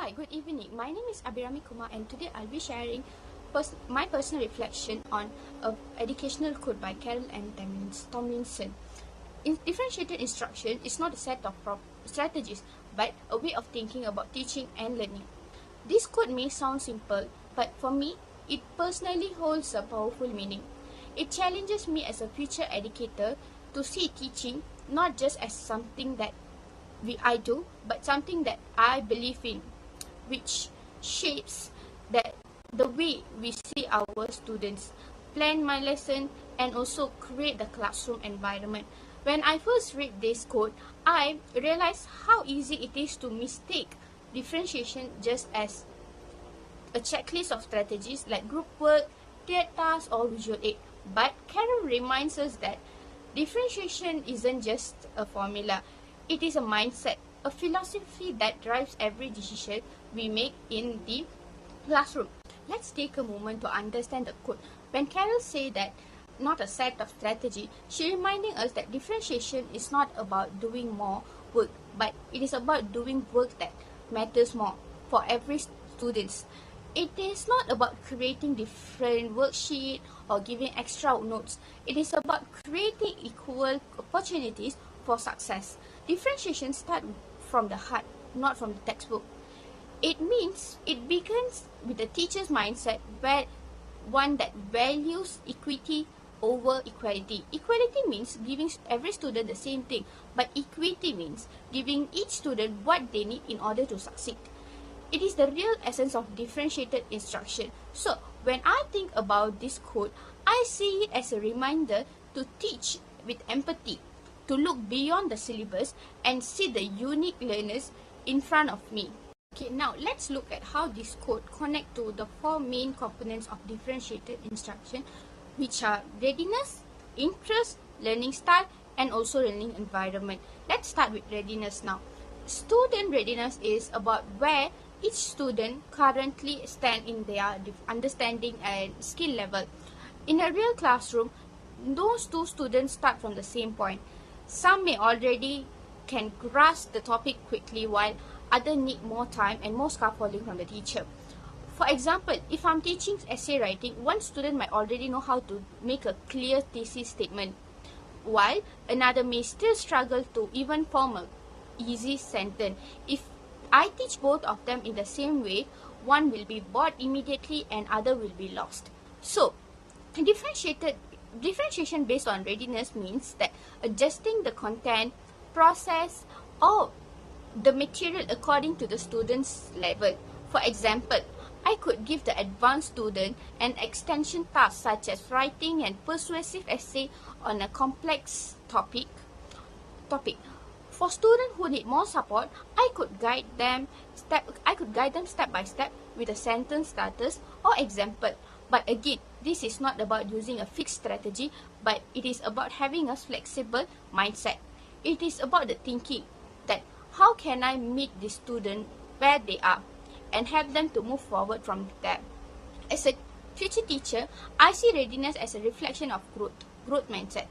Hi, good evening. My name is Abbirami KUMAR, and today I'll be sharing my personal reflection on educational code by Carol and Tomlinson. Differentiated instruction is not a set of strategies, but a way of thinking about teaching and learning. This code may sound simple, but for me, it personally holds a powerful meaning. It challenges me as a future educator to see teaching not just as something that I do, but something that I believe in, which shapes the way we see our students, plan my lesson, and also create the classroom environment. When I first read this code, I realized how easy it is to mistake differentiation just as a checklist of strategies like group work, tiered tasks, or visual aid. But Carol reminds us that differentiation isn't just a formula, it is a mindset, a philosophy that drives every decision we make in the classroom. Let's take a moment to understand the code. When Carol says that not a set of strategy, she reminding us that differentiation is not about doing more work, but it is about doing work that matters more for every student. It is not about creating different worksheets or giving extra notes. It is about creating equal opportunities for success. Differentiation starts from the heart, not from the textbook. It means it begins with the teacher's mindset, where one that values equity over equality. Equality means giving every student the same thing, but equity means giving each student what they need in order to succeed. It is the real essence of differentiated instruction. So, when I think about this code, I see it as a reminder to teach with empathy, to look beyond the syllabus and see the unique learners in front of me. Okay, now let's look at how this code connects to the four main components of differentiated instruction, which are readiness, interest, learning style, and also learning environment. Let's start with readiness now. Student readiness is about where each student currently stand in their understanding and skill level. In a real classroom, those two students start from the same point. Some may already can grasp the topic quickly, while others need more time and more scaffolding from the teacher. For example, if I'm teaching essay writing, one student might already know how to make a clear thesis statement, while another may still struggle to even form an easy sentence. If I teach both of them in the same way, one will be bored immediately and other will be lost. So, differentiation based on readiness means that adjusting the content, process, or the material according to the student's level. For example, I could give the advanced student an extension task such as writing and persuasive essay on a complex topic. For students who need more support, I could guide them step by step with a sentence starters or example. But again, this is not about using a fixed strategy, but it is about having a flexible mindset. It is about the thinking that how can I meet the student where they are and help them to move forward from there. As a future teacher, I see readiness as a reflection of growth mindset,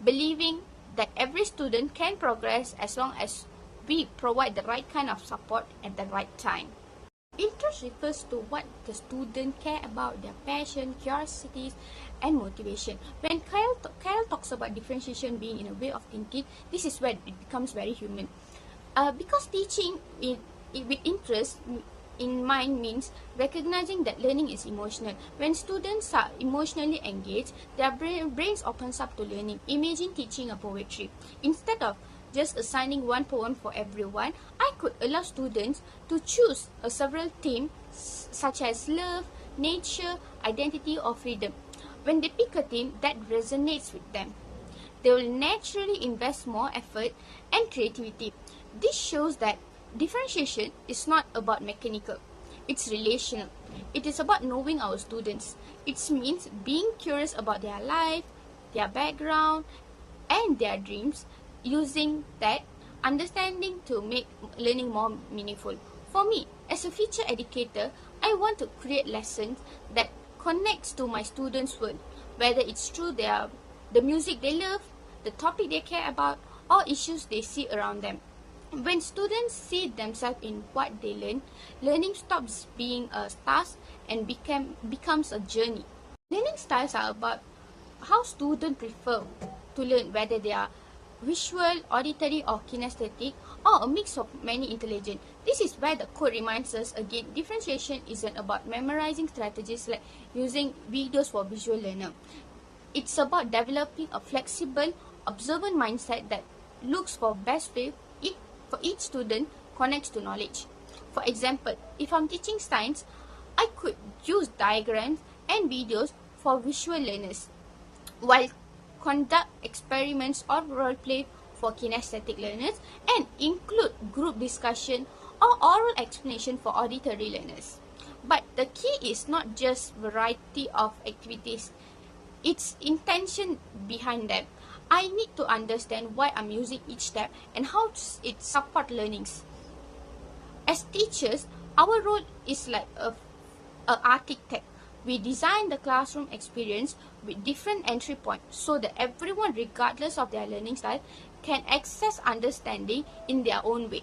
believing that every student can progress as long as we provide the right kind of support at the right time. Interest refers to what the student care about, their passion, curiosities, and motivation. When Carol talks about differentiation being in a way of thinking, this is where it becomes very human. Because teaching with interest in mind means recognizing that learning is emotional. When students are emotionally engaged, their brains opens up to learning. Imagine teaching a poetry. Instead of just assigning one poem for everyone, I could allow students to choose several themes such as love, nature, identity, or freedom. When they pick a theme that resonates with them, they will naturally invest more effort and creativity. This shows that differentiation is not about mechanical, it's relational. It is about knowing our students. It means being curious about their life, their background, and their dreams, using that understanding to make learning more meaningful. For me, as a future educator, I want to create lessons that connects to my students' world, whether it's through the music they love, the topic they care about, or issues they see around them. When students see themselves in what they learn, learning stops being a task and becomes a journey. Learning styles are about how students prefer to learn, whether they are visual, auditory or kinesthetic, or a mix of many intelligent. This is where the quote reminds us again, differentiation isn't about memorizing strategies like using videos for visual learner. It's about developing a flexible, observant mindset that looks for best way for each student connects to knowledge. For example, if I'm teaching science, I could use diagrams and videos for visual learners, while conduct experiments or role play for kinesthetic learners, and include group discussion or oral explanation for auditory learners. But the key is not just variety of activities, it's intention behind them. I need to understand why I'm using each step and how it supports learnings. As teachers, our role is like a architect. We design the classroom experience with different entry points so that everyone, regardless of their learning style, can access understanding in their own way.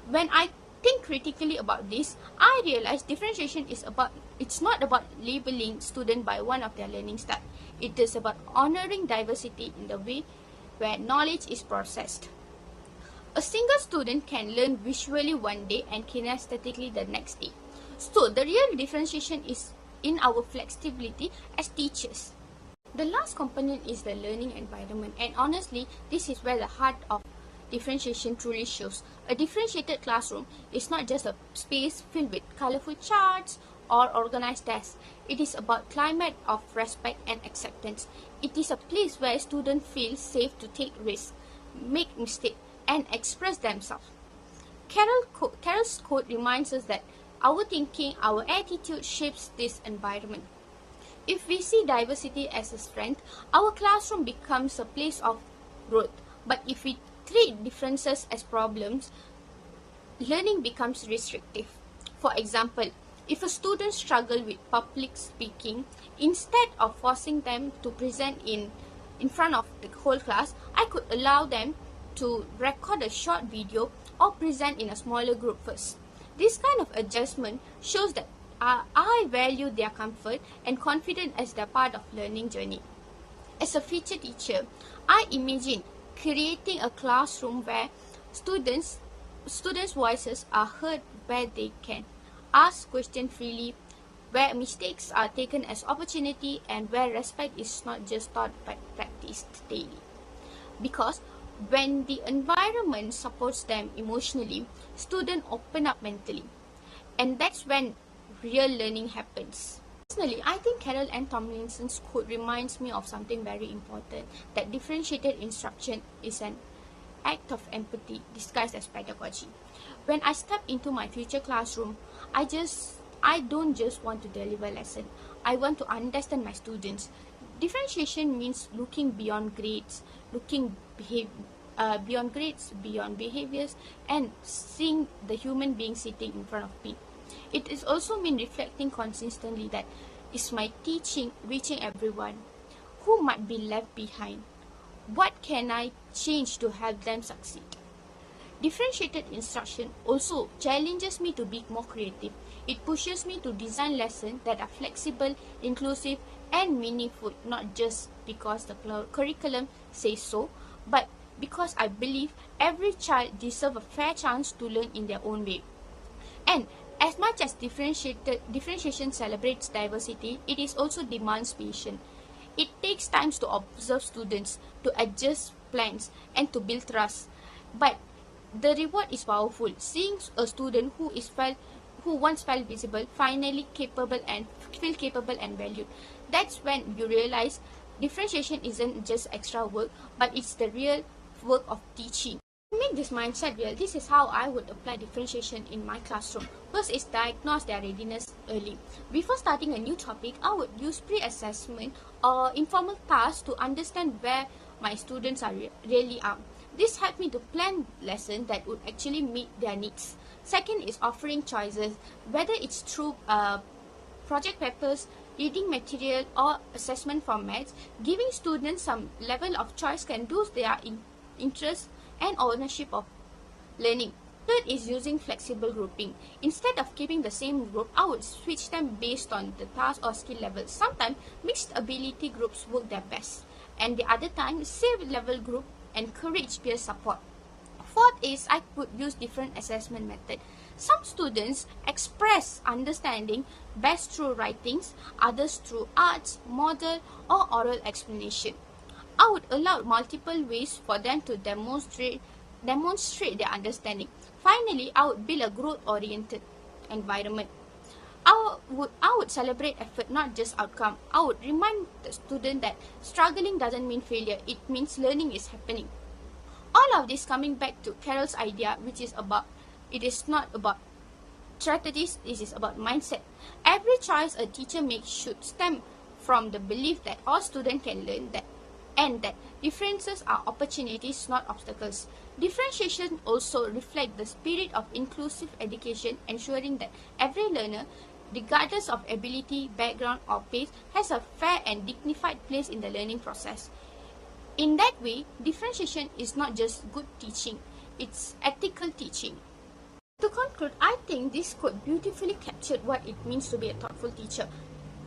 When I think critically about this, I realize differentiation it's not about labeling students by one of their learning style. It is about honoring diversity in the way where knowledge is processed. A single student can learn visually one day and kinesthetically the next day. So the real differentiation is in our flexibility as teachers. The last component is the learning environment, and honestly, this is where the heart of differentiation truly shows. A differentiated classroom is not just a space filled with colorful charts or organized desks. It is about climate of respect and acceptance. It is a place where students feel safe to take risks, make mistakes, and express themselves. Carol's quote reminds us that our thinking, our attitude shapes this environment. If we see diversity as a strength, our classroom becomes a place of growth. But if we treat differences as problems, learning becomes restrictive. For example, if a student struggles with public speaking, instead of forcing them to present in front of the whole class, I could allow them to record a short video or present in a smaller group first. This kind of adjustment shows that I value their comfort and confidence as their part of learning journey. As a future teacher, I imagine creating a classroom where students' voices are heard, where they can ask questions freely, where mistakes are taken as opportunity, and where respect is not just taught but practiced daily. Because when the environment supports them emotionally, students open up mentally. And that's when real learning happens. Personally, I think Carol and Tomlinson's quote reminds me of something very important, that differentiated instruction is an act of empathy disguised as pedagogy. When I step into my future classroom, I don't just want to deliver lesson. I want to understand my students. Differentiation means looking beyond grades, beyond behaviors, and seeing the human being sitting in front of me. It is also mean reflecting consistently that is my teaching reaching everyone? Who might be left behind? What can I change to help them succeed? Differentiated instruction also challenges me to be more creative. It pushes me to design lessons that are flexible, inclusive, and meaningful, not just because the curriculum says so, but because I believe every child deserves a fair chance to learn in their own way. And as much as differentiation celebrates diversity, it is also demands patience. It takes time to observe students, to adjust plans, and to build trust. But the reward is powerful. Seeing a student who once felt visible, finally capable and valued. That's when you realize differentiation isn't just extra work, but it's the real work of teaching. To make this mindset real, this is how I would apply differentiation in my classroom. First is diagnose their readiness early. Before starting a new topic, I would use pre-assessment or informal tasks to understand where my students are really are. This helped me to plan lessons that would actually meet their needs. Second is offering choices, whether it's through project papers, reading material, or assessment formats. Giving students some level of choice can boost their interest and ownership of learning. Third is using flexible grouping. Instead of keeping the same group, I would switch them based on the task or skill level. Sometimes mixed ability groups work their best, and the other time same level group encourage peer support. Fourth is I could use different assessment method. Some students express understanding best through writings, others through arts, model, or oral explanation. I would allow multiple ways for them to demonstrate their understanding. Finally, I would build a growth-oriented environment. I would celebrate effort, not just outcome. I would remind the student that struggling doesn't mean failure. It means learning is happening. All of this coming back to Carol's idea, which is about, it is not about strategies, it is about mindset. Every choice a teacher makes should stem from the belief that all students can learn, and that differences are opportunities, not obstacles. Differentiation also reflects the spirit of inclusive education, ensuring that every learner, regardless of ability, background, or pace, has a fair and dignified place in the learning process. In that way, differentiation is not just good teaching, it's ethical teaching. To conclude, I think this quote beautifully captured what it means to be a thoughtful teacher.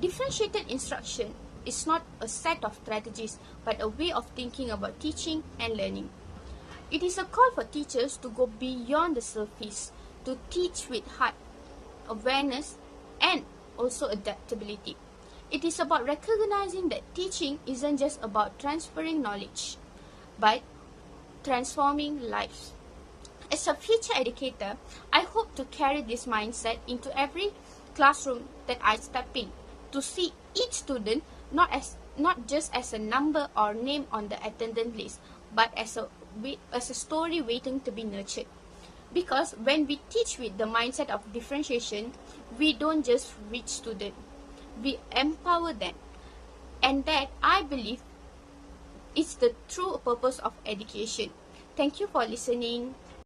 Differentiated instruction is not a set of strategies, but a way of thinking about teaching and learning. It is a call for teachers to go beyond the surface, to teach with heart, awareness, and also adaptability. It is about recognizing that teaching isn't just about transferring knowledge, but transforming lives. As a future educator, I hope to carry this mindset into every classroom that I step in, to see each student not just as a number or name on the attendance list, but as a story waiting to be nurtured. Because when we teach with the mindset of differentiation, we don't just reach students, we empower them. And that, I believe, is the true purpose of education. Thank you for listening.